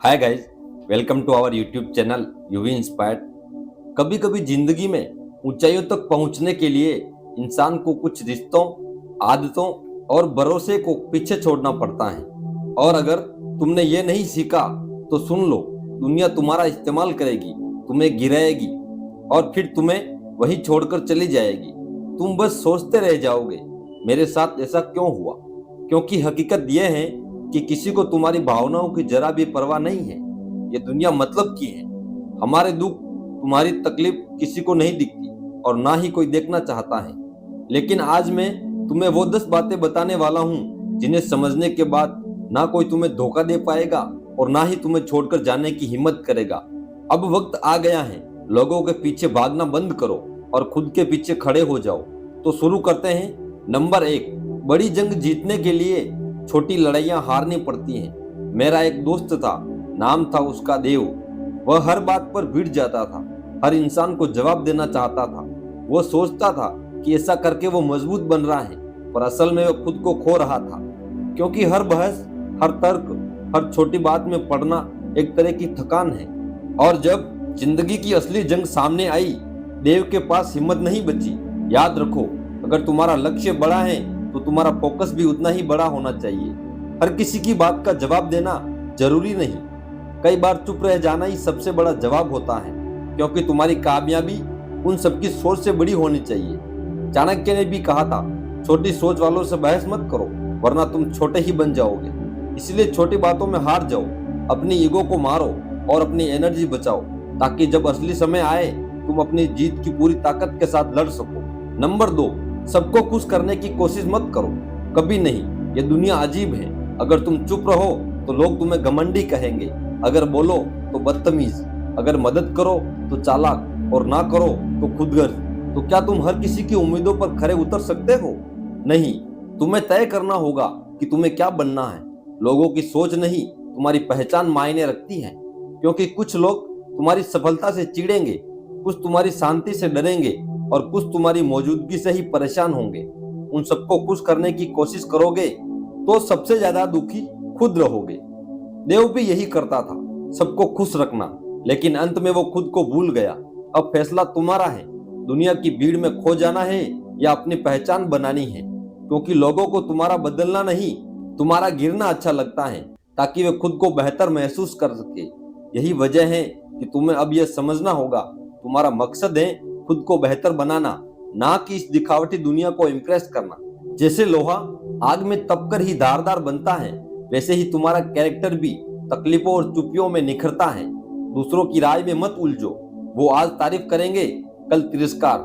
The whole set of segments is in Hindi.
Hi guys, welcome to our YouTube channel UV inspired. कभी कभी जिंदगी में ऊंचाइयों तक पहुंचने के लिए इंसान को कुछ रिश्तों, आदतों और भरोसे को पीछे छोड़ना पड़ता है। और अगर तुमने ये नहीं सीखा तो सुन लो, दुनिया तुम्हारा इस्तेमाल करेगी, तुम्हें गिराएगी और फिर तुम्हें वहीं छोड़कर चली जाएगी। तुम बस सोचते रह जाओगे, मेरे साथ ऐसा क्यों हुआ? क्योंकि हकीकत यह है कि किसी को तुम्हारी भावनाओं की जरा भी परवाह नहीं है। ये दुनिया मतलब की है। हमारे दुख, तुम्हारी तकलीफ किसी को नहीं दिखती और ना ही कोई देखना चाहता है। लेकिन आज मैं तुम्हें वो 10 बातें बताने वाला हूँ जिन्हें समझने के बाद ना कोई तुम्हें धोखा दे पाएगा और ना ही तुम्हें छोड़कर जाने की हिम्मत करेगा। अब वक्त आ गया है, लोगों के पीछे भागना बंद करो और खुद के पीछे खड़े हो जाओ। तो शुरू करते हैं। नंबर 1, बड़ी जंग जीतने के लिए छोटी लड़ाइयां हारनी पड़ती हैं। मेरा एक दोस्त था, नाम था उसका देव। वह हर बात पर भिड़ जाता था, हर इंसान को जवाब देना चाहता था। वो सोचता था कि ऐसा करके वो मजबूत बन रहा है, पर असल में वो खुद को खो रहा था। क्योंकि हर बहस, हर तर्क, हर छोटी बात में पड़ना एक तरह की थकान है। और जब जिंदगी की असली जंग सामने आई, देव के पास हिम्मत नहीं बची। याद रखो, अगर तुम्हारा लक्ष्य बड़ा है तो तुम्हारा फोकस भी उतना ही बड़ा होना चाहिए। हर किसी की बात का जवाब देना जरूरी नहीं, कई बार चुप रह जाना ही सबसे बड़ा जवाब होता है। क्योंकि तुम्हारी कामयाबी उन सबकी सोच से बड़ी होनी चाहिए। चाणक्य ने भी कहा था, छोटी सोच वालों से बहस मत करो वरना तुम छोटे ही बन जाओगे। इसलिए छोटी बातों में हार जाओ, अपनी ईगो को मारो और अपनी एनर्जी बचाओ, ताकि जब असली समय आए तुम अपनी जीत की पूरी ताकत के साथ लड़ सको। नंबर 2, सबको खुश करने की कोशिश मत करो, कभी नहीं। ये दुनिया अजीब है। अगर तुम चुप रहो तो लोग तुम्हें घमंडी कहेंगे, अगर बोलो तो बदतमीज, अगर मदद करो तो चालाक और ना करो तो खुदगर्ज। तो क्या तुम हर किसी की उम्मीदों पर खरे उतर सकते हो? नहीं। तुम्हें तय करना होगा कि तुम्हें क्या बनना है। लोगों की सोच नहीं, तुम्हारी पहचान मायने रखती है। क्योंकि कुछ लोग तुम्हारी सफलता से चिढ़ेंगे, कुछ तुम्हारी शांति से डरेंगे और कुछ तुम्हारी मौजूदगी से ही परेशान होंगे। उन सबको खुश करने की कोशिश करोगे तो सबसे ज्यादा दुखी खुद रहोगे। देव भी यही करता था, सबको खुश रखना, लेकिन अंत में वो खुद को भूल गया। अब फैसला तुम्हारा है, दुनिया की भीड़ में खो जाना है या अपनी पहचान बनानी है। क्योंकि लोगों को तुम्हारा बदलना नहीं, तुम्हारा गिरना अच्छा लगता है, ताकि वे खुद को बेहतर महसूस कर सके। यही वजह है कि तुम्हें अब यह समझना होगा, तुम्हारा मकसद है खुद को बेहतर बनाना, ना कि इस दिखावटी दुनिया को इम्प्रेस करना। जैसे लोहा आग में तपकर ही धारदार बनता है, वैसे ही तुम्हारा कैरेक्टर भी तकलीफों और चुपियों में निखरता है। दूसरों की राय में मत उलझो, वो आज तारीफ करेंगे, कल तिरस्कार।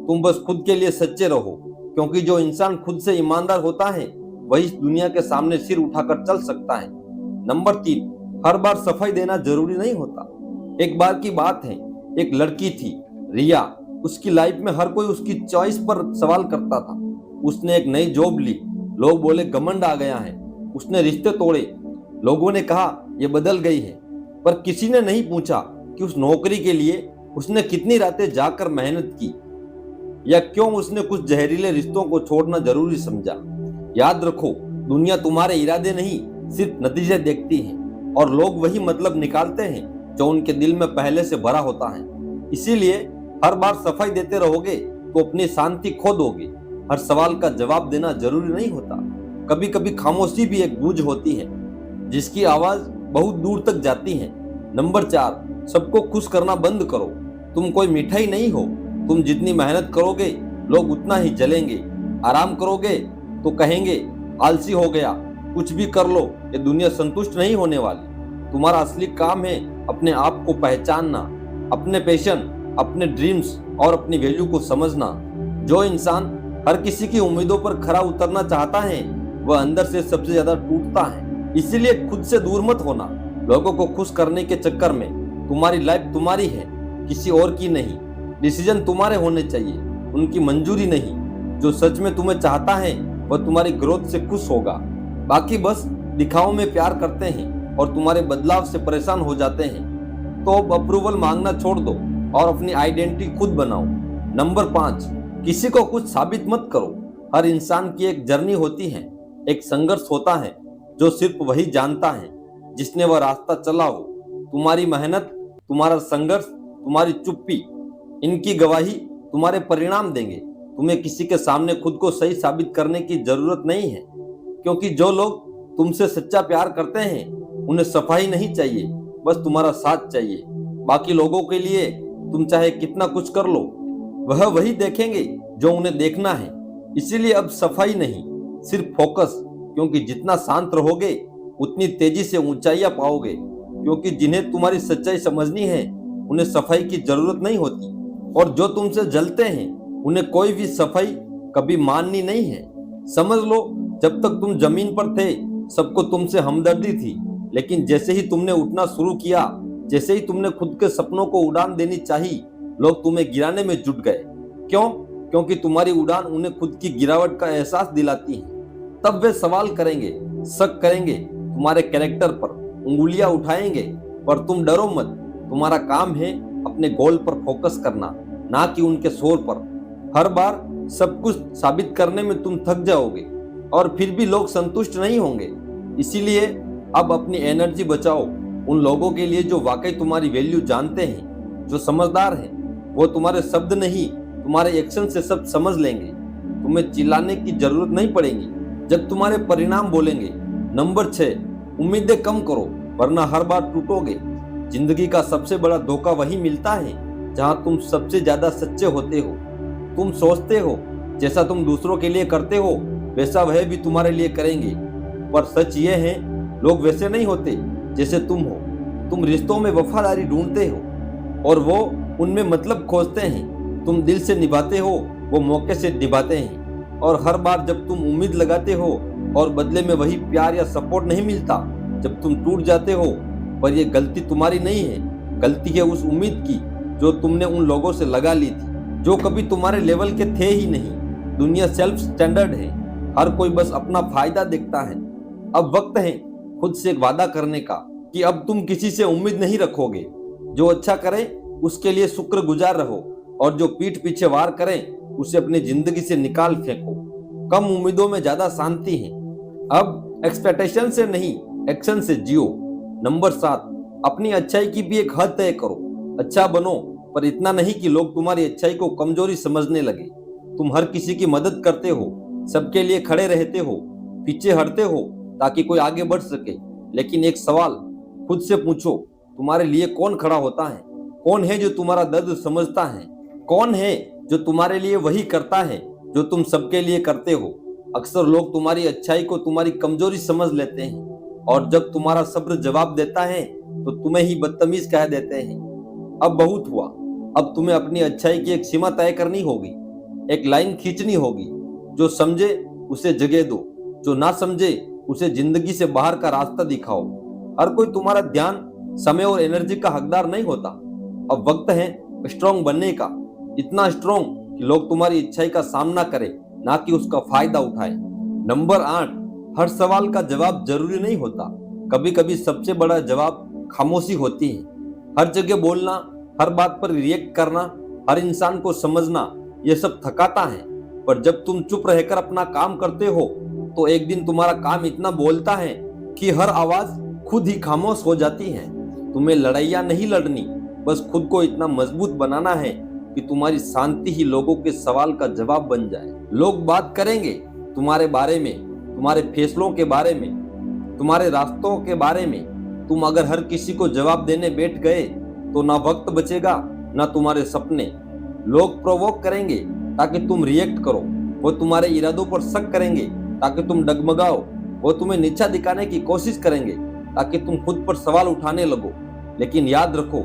तुम बस खुद के लिए सच्चे रहो, क्योंकि जो इंसान खुद से ईमानदार होता है वही इस दुनिया के सामने सिर उठाकर चल सकता है। नंबर 3, हर बार सफाई देना जरूरी नहीं होता। एक बार की बात है, एक लड़की थी रिया। उसकी लाइफ में हर कोई उसकी चॉइस पर सवाल करता था। उसने एक नई जॉब ली, लोग बोले घमंड आ गया है। उसने रिश्ते तोड़े, लोगों ने कहा ये बदल गई है। पर किसी ने नहीं पूछा कि उस नौकरी के लिए उसने कितनी रातें जाकर मेहनत की, या क्यों उसने कुछ जहरीले रिश्तों को छोड़ना जरूरी समझा। याद रखो, दुनिया तुम्हारे इरादे नहीं, सिर्फ नतीजे देखती है। और लोग वही मतलब निकालते हैं जो उनके दिल में पहले से भरा होता है। इसीलिए हर बार सफाई देते रहोगे तो अपनी शांति खो दोगे। हर सवाल का जवाब देना जरूरी नहीं होता। कभी कभी खामोशी भी एक गूंज होती है, जिसकी आवाज बहुत दूर तक जाती है। नंबर 4, सबको खुश करना बंद करो। तुम कोई मिठाई नहीं हो। तुम जितनी मेहनत करोगे लोग उतना ही जलेंगे। आराम करोगे तो कहेंगे आलसी हो गया। कुछ भी कर लो, ये दुनिया संतुष्ट नहीं होने वाली। तुम्हारा असली काम है अपने आप को पहचानना, अपने पैशन, अपने ड्रीम्स और अपनी वैल्यू को समझना। जो इंसान हर किसी की उम्मीदों पर खरा उतरना चाहता है वह अंदर से सबसे ज्यादा टूटता है। इसीलिए खुद से दूर मत होना। लोगों को खुश करने के चक्कर में तुम्हारी लाइफ तुम्हारी है, किसी और की नहीं। डिसीजन तुम्हारे होने चाहिए, उनकी मंजूरी नहीं। जो सच में तुम्हें चाहता है वह तुम्हारी ग्रोथ से खुश होगा। बाकी बस दिखाओ में प्यार करते हैं और तुम्हारे बदलाव से परेशान हो जाते हैं। तो अब अप्रूवल मांगना छोड़ दो और अपनी आइडेंटिटी खुद बनाओ। नंबर 5, किसी को कुछ साबित मत करो। हर इंसान की एक जर्नी होती है, एक संघर्ष होता है जो सिर्फ वही जानता है जिसने वह रास्ता चला हो। तुम्हारी मेहनत, तुम्हारा संघर्ष, तुम्हारी चुप्पी, इनकी गवाही तुम्हारे परिणाम देंगे। तुम्हें किसी के सामने खुद को सही साबित करने की जरूरत नहीं है, क्योंकि जो लोग तुमसे सच्चा प्यार करते हैं उन्हें सफाई नहीं चाहिए, बस तुम्हारा साथ चाहिए। बाकी लोगों के लिए तुम चाहे कितना कुछ कर लो, वह वही देखेंगे जो उन्हें देखना है। इसीलिए अब सफाई नहीं, सिर्फ फोकस, क्योंकि जितना शांत रहोगे उतनी तेजी से ऊंचाइयां पाओगे। क्योंकि जिन्हें तुम्हारी सच्चाई समझनी है उन्हें सफाई की जरूरत नहीं होती, और जो तुमसे जलते हैं उन्हें कोई भी सफाई कभी माननी नहीं है। समझ लो, जब तक तुम जमीन पर थे सबको तुमसे हमदर्दी थी, लेकिन जैसे ही तुमने उठना शुरू किया, जैसे ही तुमने खुद के सपनों को उड़ान देनी चाही, लोग तुम्हें गिराने में जुट गए। क्यों? क्योंकि तुम्हारी उड़ान उन्हें खुद की गिरावट का एहसास दिलाती है। तब वे सवाल करेंगे, शक करेंगे तुम्हारे कैरेक्टर पर, उंगलियां उठाएंगे, पर तुम डरो मत। तुम्हारा काम है अपने गोल पर फोकस करना, ना कि उनके शोर पर। हर बार सब कुछ साबित करने में तुम थक जाओगे, और फिर भी लोग संतुष्ट नहीं होंगे। इसीलिए अब अपनी एनर्जी बचाओ उन लोगों के लिए जो वाकई तुम्हारी वैल्यू जानते हैं, जो समझदार हैं। वो तुम्हारे शब्द नहीं, तुम्हारे एक्शन से सब समझ लेंगे। तुम्हें चिल्लाने की जरूरत नहीं पड़ेगी जब तुम्हारे परिणाम बोलेंगे। नंबर 6, उम्मीदें कम करो, वरना हर बार टूटोगे। जिंदगी का सबसे बड़ा धोखा वही मिलता है जहां तुम सबसे ज्यादा सच्चे होते हो। तुम सोचते हो जैसा तुम दूसरों के लिए करते हो वैसा वह भी तुम्हारे लिए करेंगे, पर सच ये है लोग वैसे नहीं होते जैसे तुम हो। तुम रिश्तों में वफादारी ढूंढते हो और वो उनमें मतलब खोजते हैं। तुम दिल से निभाते हो, वो मौके से निभाते हैं। और हर बार जब तुम उम्मीद लगाते हो और बदले में वही प्यार या सपोर्ट नहीं मिलता, जब तुम टूट जाते हो, पर यह गलती तुम्हारी नहीं है, गलती है उस उम्मीद की जो तुमने उन लोगों से लगा ली थी जो कभी तुम्हारे लेवल के थे ही नहीं। दुनिया सेल्फ स्टैंडर्ड है, हर कोई बस अपना फायदा देखता है। अब वक्त है खुद से एक वादा करने का कि अब तुम किसी से उम्मीद नहीं रखोगे। जो अच्छा करे उसके लिए शुक्रगुजार रहो, और जो पीठ पीछे वार करे उसे अपनी जिंदगी से निकाल फेंको। कम उम्मीदों में ज्यादा शांति है। अब एक्सपेक्टेशन से नहीं, एक्शन से जियो। नंबर 7, अपनी अच्छाई की भी एक हद तय करो। अच्छा बनो, पर इतना नहीं कि लोग तुम्हारी अच्छाई को कमजोरी समझने लगे। तुम हर किसी की मदद करते हो, सबके लिए खड़े रहते हो, पीछे हटते हो ताकि कोई आगे बढ़ सके। लेकिन एक सवाल खुद से पूछो, तुम्हारे लिए कौन खड़ा होता है? कौन है जो तुम्हारा दर्द समझता है? कौन है जो तुम्हारे लिए वही करता है जो तुम सबके लिए करते हो? अक्सर लोग तुम्हारी अच्छाई को तुम्हारी कमजोरी समझ लेते हैं, और जब तुम्हारा सब्र जवाब देता है तो तुम्हें ही बदतमीज कह देते हैं। अब बहुत हुआ, अब तुम्हें अपनी अच्छाई की एक सीमा तय करनी होगी, एक लाइन खींचनी होगी। जो समझे उसे जगह दो, जो ना समझे उसे जिंदगी से बाहर का रास्ता दिखाओ। हर कोई तुम्हारा ध्यान, समय और एनर्जी का हकदार नहीं होता। अब वक्त है स्ट्रॉन्ग बनने का, इतना स्ट्रॉन्ग कि लोग तुम्हारी अच्छाई का सामना करें, ना कि उसका फायदा उठाए। नंबर 8, हर सवाल का जवाब जरूरी नहीं होता। कभी कभी सबसे बड़ा जवाब खामोशी होती है। हर जगह बोलना, हर बात पर रिएक्ट करना, हर इंसान को समझना, ये सब थकाता है। पर जब तुम चुप रहकर अपना काम करते हो तो एक दिन तुम्हारा काम इतना बोलता है कि हर आवाज खुद ही खामोश हो जाती है। तुम्हें लड़ाइयां नहीं लड़नी, बस खुद को इतना मजबूत बनाना है कि तुम्हारी शांति ही लोगों के सवाल का जवाब बन जाए। लोग बात करेंगे तुम्हारे बारे में, तुम्हारे फैसलों के बारे में, तुम्हारे रास्तों के बारे में। तुम अगर हर किसी को जवाब देने बैठ गए तो ना वक्त बचेगा ना तुम्हारे सपने। लोग प्रोवोक करेंगे ताकि तुम रिएक्ट करो, वो तुम्हारे इरादों पर शक करेंगे ताकि तुम डगमगाओ, वो तुम्हें नीचा दिखाने की कोशिश करेंगे ताकि तुम खुद पर सवाल उठाने लगो। लेकिन याद रखो,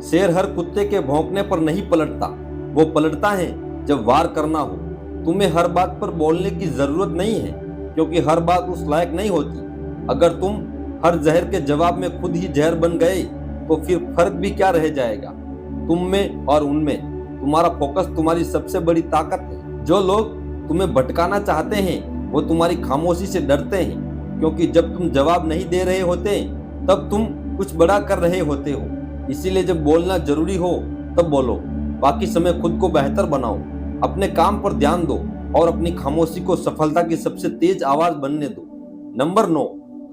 शेर हर कुत्ते के भौंकने पर नहीं पलटता, वो पलटता है जब वार करना हो। तुम्हें हर बात पर बोलने की जरूरत नहीं है, क्योंकि हर बात उस लायक नहीं होती। अगर तुम हर जहर के जवाब में खुद ही जहर बन गए तो फिर फर्क भी क्या रह जाएगा तुम में और उनमें। तुम्हारा फोकस तुम्हारी सबसे बड़ी ताकत है। जो लोग तुम्हें भटकाना चाहते हैं वो तुम्हारी खामोशी से डरते हैं, क्योंकि जब तुम जवाब नहीं दे रहे होते तब तुम कुछ बड़ा कर रहे होते हो। इसीलिए जब बोलना जरूरी हो तब बोलो, बाकी समय खुद को बेहतर बनाओ, अपने काम पर ध्यान दो और अपनी खामोशी को सफलता की सबसे तेज आवाज बनने दो। नंबर 9,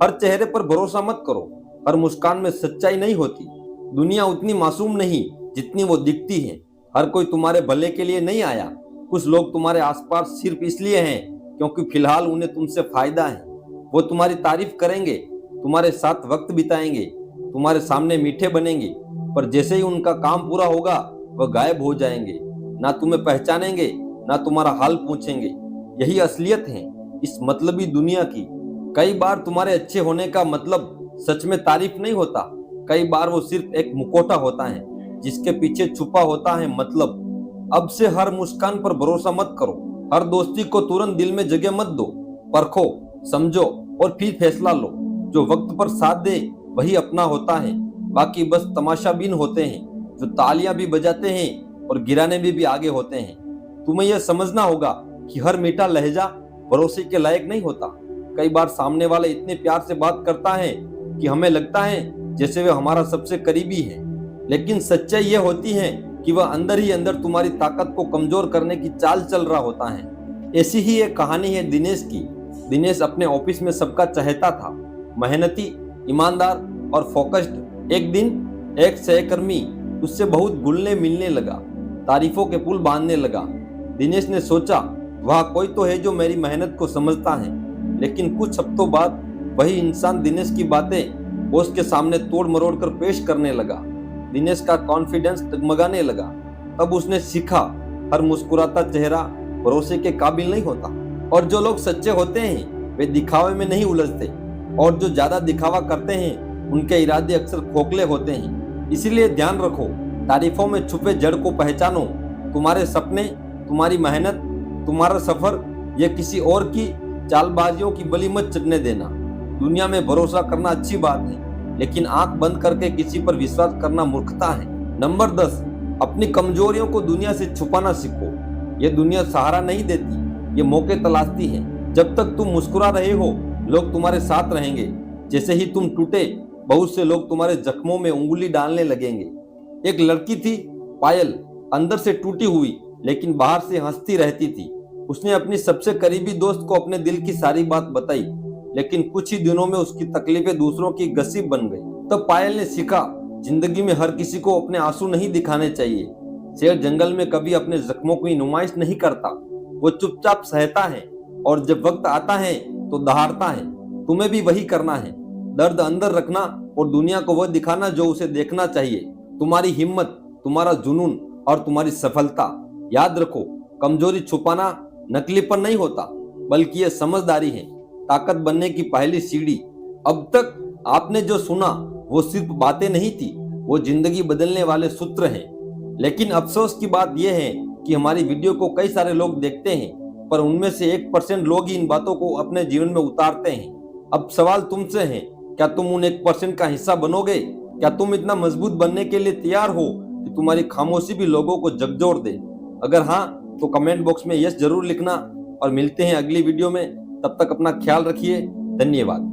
हर चेहरे पर भरोसा मत करो। हर मुस्कान में सच्चाई नहीं होती। दुनिया उतनी मासूम नहीं जितनी वो दिखती है। हर कोई तुम्हारे भले के लिए नहीं आया। कुछ लोग तुम्हारे आसपास सिर्फ इसलिए हैं क्योंकि फिलहाल उन्हें तुमसे फायदा है। वो तुम्हारी तारीफ करेंगे, तुम्हारे साथ वक्त बिताएंगे, तुम्हारे सामने मीठे बनेंगे, पर जैसे ही उनका काम पूरा होगा वह गायब हो जाएंगे। ना तुम्हें पहचानेंगे, ना तुम्हारा हाल पूछेंगे। यही असलियत है इस मतलबी दुनिया की। कई बार तुम्हारे अच्छे होने का मतलब सच में तारीफ नहीं होता। कई बार वो सिर्फ एक मुखौटा होता है जिसके पीछे छुपा होता है मतलब। अब से हर मुस्कान पर भरोसा मत करो। हर दोस्ती को तुरंत दिल में जगह मत दो। परखो, समझो और फिर फैसला लो। जो वक्त पर साथ दे वही अपना होता है, बाकी बस तमाशाबीन होते हैं जो तालियां भी बजाते हैं और गिराने में भी आगे होते हैं। तुम्हें यह समझना होगा कि हर मीठा लहजा भरोसे के लायक नहीं होता। कई बार सामने वाला इतने प्यार से बात करता है कि हमें लगता है जैसे वह हमारा सबसे करीबी है, लेकिन सच्चाई यह होती है कि वह अंदर ही अंदर तुम्हारी ताकत को कमजोर करने की चाल चल रहा होता है। ऐसी ही एक कहानी है दिनेश की। दिनेश अपने ऑफिस में सबका चहेता था, मेहनती, ईमानदार और फोकस्ड। एक दिन एक सहकर्मी उससे बहुत घुलने मिलने लगा, तारीफों के पुल बांधने लगा। दिनेश ने सोचा, वह कोई तो है जो मेरी मेहनत को समझता है। लेकिन कुछ हफ्तों बाद वही इंसान दिनेश की बातें बॉस के सामने तोड़ मरोड़ कर पेश करने लगा। दिनेश का कॉन्फिडेंस डगमगाने लगा। तब उसने सीखा, हर मुस्कुराता चेहरा भरोसे के काबिल नहीं होता। और जो लोग सच्चे होते हैं वे दिखावे में नहीं उलझते, और जो ज्यादा दिखावा करते हैं उनके इरादे अक्सर खोखले होते हैं। इसीलिए ध्यान रखो, तारीफों में छुपे जड़ को पहचानो। तुम्हारे सपने, तुम्हारी मेहनत, तुम्हारा सफर, यह किसी और की चालबाजियों की बलि मत चढ़ने देना। दुनिया में भरोसा करना अच्छी बात है, लेकिन आंख बंद करके किसी पर विश्वास करना मूर्खता है। नंबर 10, अपनी कमजोरियों को दुनिया से छुपाना सीखो। यह दुनिया सहारा नहीं देती, ये मौके तलाशती है। जब तक तुम मुस्कुरा रहे हो लोग तुम्हारे साथ रहेंगे। जैसे ही तुम टूटे बहुत से लोग तुम्हारे जख्मों में उंगली डालने लगेंगे। एक लड़की थी पायल, अंदर से टूटी हुई लेकिन बाहर से हंसती रहती थी। उसने अपनी सबसे करीबी दोस्त को अपने दिल की सारी बात बताई, लेकिन कुछ ही दिनों में उसकी तकलीफें दूसरों की गसीब बन गई। तब पायल ने सीखा, जिंदगी में हर किसी को अपने आंसू नहीं दिखाने चाहिए। शेर जंगल में कभी अपने जख्मों की नुमाइश नहीं करता, वो चुपचाप सहता है और जब वक्त आता है तो दहाड़ता है। तुम्हें भी वही करना है, दर्द अंदर रखना और दुनिया को वह दिखाना जो उसे देखना चाहिए। तुम्हारी हिम्मत, तुम्हारा जुनून और तुम्हारी सफलता। याद रखो, कमजोरी छुपाना नकलीपन नहीं होता, बल्कि यह समझदारी है, ताकत बनने की पहली सीढ़ी। अब तक आपने जो सुना वो सिर्फ बातें नहीं थी, वो जिंदगी बदलने वाले सूत्र हैं। लेकिन अफसोस की बात यह है कि हमारी वीडियो को कई सारे लोग देखते हैं, पर उनमें से 1% लोग ही इन बातों को अपने जीवन में उतारते हैं। अब सवाल तुमसे है, क्या तुम उन 1% का हिस्सा बनोगे? क्या तुम इतना मजबूत बनने के लिए तैयार हो कि तुम्हारी खामोशी भी लोगों को झकझोर दे? अगर हाँ तो कमेंट बॉक्स में यस जरूर लिखना, और मिलते हैं अगली वीडियो में। तब तक अपना ख्याल रखिए। धन्यवाद।